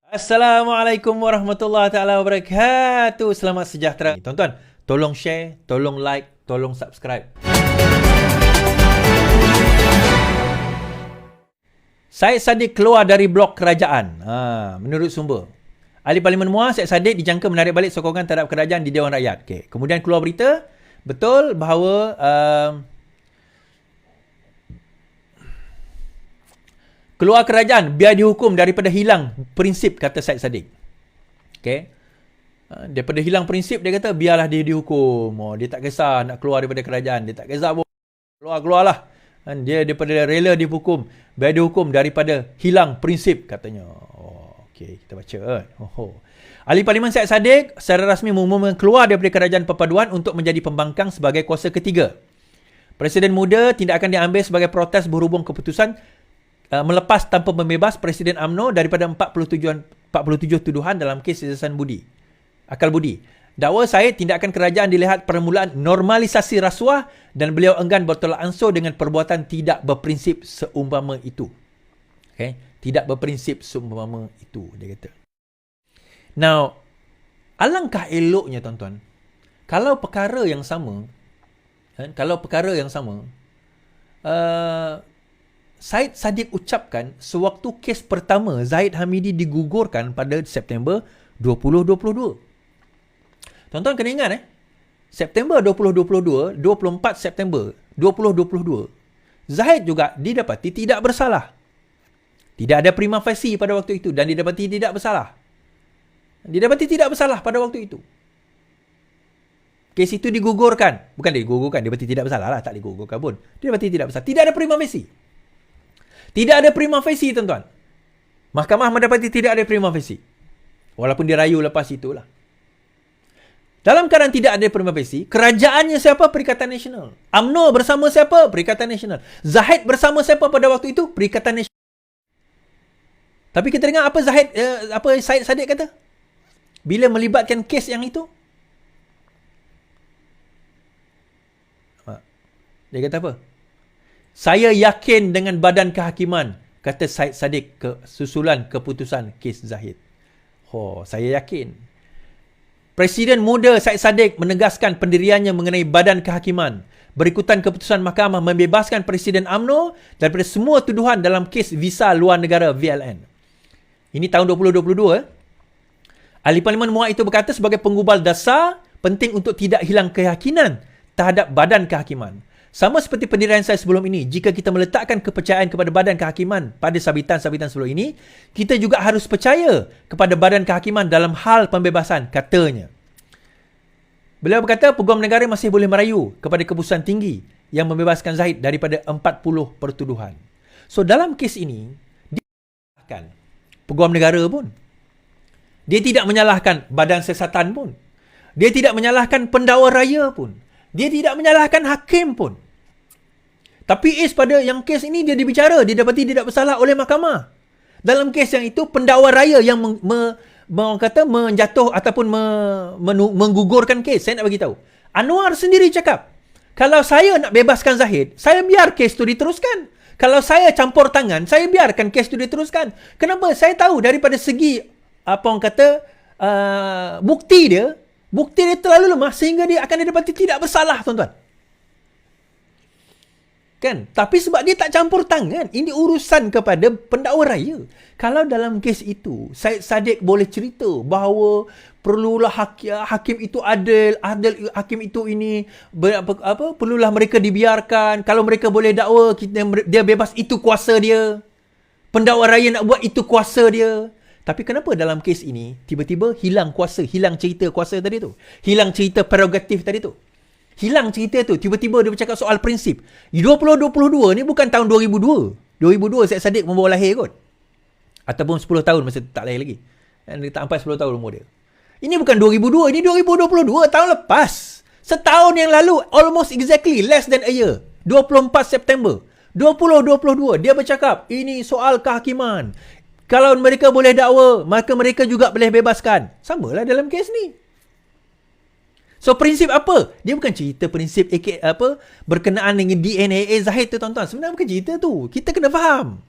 Assalamualaikum warahmatullahi taala wabarakatuh. Selamat sejahtera. Tuan-tuan, tolong share, tolong like, tolong subscribe. Syed Saddiq keluar dari blok kerajaan. Menurut sumber. Ahli Parlimen MUA, Syed Saddiq dijangka menarik balik sokongan terhadap kerajaan di Dewan Rakyat. Okay. Kemudian keluar berita, betul bahawa keluar kerajaan biar dihukum daripada hilang prinsip, kata Syed Saddiq. Okay. Daripada hilang prinsip, dia kata biarlah dia dihukum. Dia tak kisah nak keluar daripada kerajaan. Dia tak kisah pun. Keluar-keluarlah. Dia daripada rela dihukum. Biar dihukum daripada hilang prinsip, katanya. Okay, kita baca. Ahli Parlimen Syed Saddiq secara rasmi mengumumkan keluar daripada kerajaan perpaduan untuk menjadi pembangkang sebagai kuasa ketiga. Presiden muda tidak akan diambil sebagai protes berhubung keputusan melepas tanpa membebas Presiden UMNO daripada 47 tuduhan dalam kes siasatan akal budi. Dakwa Syed tindakan kerajaan dilihat permulaan normalisasi rasuah dan beliau enggan bertolak ansur dengan perbuatan tidak berprinsip seumpama itu. Okay? Tidak berprinsip seumpama itu, dia kata. Now, alangkah eloknya tuan-tuan, kalau perkara yang sama, Syed Saddiq ucapkan sewaktu kes pertama Zahid Hamidi digugurkan pada September 2022. Tuan-tuan kena ingat September 2022, 24 September 2022, Zahid juga didapati tidak bersalah. Tidak ada prima facie pada waktu itu dan didapati tidak bersalah. Didapati tidak bersalah pada waktu itu. Kes itu digugurkan. Bukan digugurkan, didapati tidak bersalah lah, tak digugurkan pun. Didapati tidak bersalah. Tidak ada prima facie. Tidak ada prima facie, tuan-tuan. Mahkamah mendapati tidak ada prima facie. Walaupun dia rayu lepas itulah. Dalam keadaan tidak ada prima facie, kerajaannya siapa? Perikatan Nasional. UMNO bersama siapa? Perikatan Nasional. Zahid bersama siapa pada waktu itu? Perikatan Nasional. Tapi kita dengar apa Syed Saddiq kata? Bila melibatkan kes yang itu? Dia kata apa? Saya yakin dengan badan kehakiman, kata Syed Saddiq susulan keputusan kes Zahid. Saya yakin. Presiden muda Syed Saddiq menegaskan pendiriannya mengenai badan kehakiman. Berikutan keputusan mahkamah membebaskan Presiden UMNO daripada semua tuduhan dalam kes visa luar negara VLN. Ini tahun 2022. Ahli Parlimen MUA itu berkata sebagai penggubal dasar, penting untuk tidak hilang keyakinan terhadap badan kehakiman. Sama seperti pendirian saya sebelum ini, jika kita meletakkan kepercayaan kepada badan kehakiman pada sabitan-sabitan sebelum ini, kita juga harus percaya kepada badan kehakiman dalam hal pembebasan, katanya. Beliau berkata peguam negara masih boleh merayu kepada keputusan tinggi yang membebaskan Zahid daripada 40 pertuduhan. So dalam kes ini, dia menyalahkan peguam negara pun. Dia tidak menyalahkan badan siasatan pun. Dia tidak menyalahkan pendakwa raya pun. Dia tidak menyalahkan hakim pun. Tapi pada yang kes ini dia dibicara, dia dapati tidak bersalah oleh mahkamah. Dalam kes yang itu, pendakwa raya yang menjatuh ataupun menggugurkan kes. Saya nak bagi tahu. Anwar sendiri cakap, kalau saya nak bebaskan Zahid, saya biar kes itu diteruskan. Kalau saya campur tangan, saya biarkan kes itu diteruskan. Kenapa? Saya tahu daripada segi bukti dia terlalu lemah sehingga dia akan didapati tidak bersalah, tuan-tuan. Kan? Tapi sebab dia tak campur tangan, ini urusan kepada pendakwa raya. Kalau dalam kes itu, Syed Saddiq boleh cerita bahawa perlulah hakim itu adil hakim itu ini perlulah mereka dibiarkan. Kalau mereka boleh dakwa, dia bebas, itu kuasa dia. Pendakwa raya nak buat, itu kuasa dia. Tapi kenapa dalam kes ini tiba-tiba hilang kuasa, hilang cerita kuasa tadi tu, hilang cerita prerogatif tadi tu, hilang cerita tu, tiba-tiba dia bercakap soal prinsip. 2022 ni bukan tahun 2002 Syed Saddiq membawa lahir kot, ataupun 10 tahun masa tak lahir lagi, dia tak sampai 10 tahun umur dia. Ini bukan 2002, ini 2022, tahun lepas, setahun yang lalu, almost exactly, less than a year, 24 September 2022, dia bercakap ini soal kehakiman. Kalau mereka boleh dakwa, maka mereka juga boleh bebaskan. Samalah dalam kes ni. So prinsip apa? Dia bukan cerita prinsip berkenaan dengan DNA Zahid tu, tuan-tuan. Sebenarnya bukan cerita tu. Kita kena faham.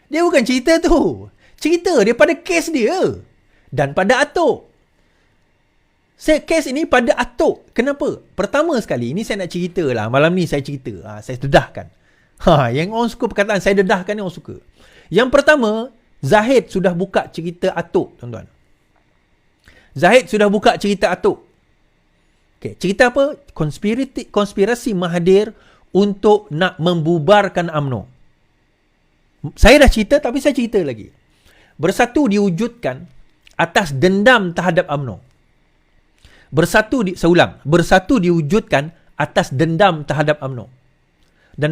Dia bukan cerita tu. Cerita dia pada kes dia. Dan pada Atok. Kes ini pada Atok. Kenapa? Pertama sekali, ini saya nak cerita lah. Malam ni saya cerita. Saya dedahkan. Yang orang suka perkataan saya dedahkan ni orang suka. Yang pertama, Zahid sudah buka cerita Atok, tuan-tuan. Zahid sudah buka cerita Atok. Okay, cerita apa? Konspirasi Mahathir untuk nak membubarkan UMNO. Saya dah cerita tapi saya cerita lagi. Bersatu diwujudkan atas dendam terhadap UMNO. Bersatu diwujudkan atas dendam terhadap UMNO. Dan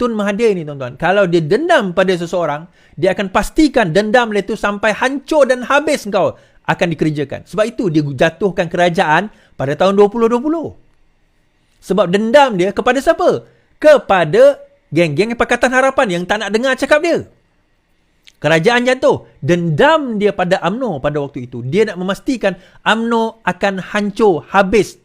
Tun Mahathir ni tuan-tuan, kalau dia dendam pada seseorang, dia akan pastikan dendam dia tu sampai hancur dan habis kau akan dikerjakan. Sebab itu dia jatuhkan kerajaan pada tahun 2020. Sebab dendam dia kepada siapa? Kepada geng-geng Pakatan Harapan yang tak nak dengar cakap dia. Kerajaan jatuh. Dendam dia pada UMNO pada waktu itu. Dia nak memastikan UMNO akan hancur, habis.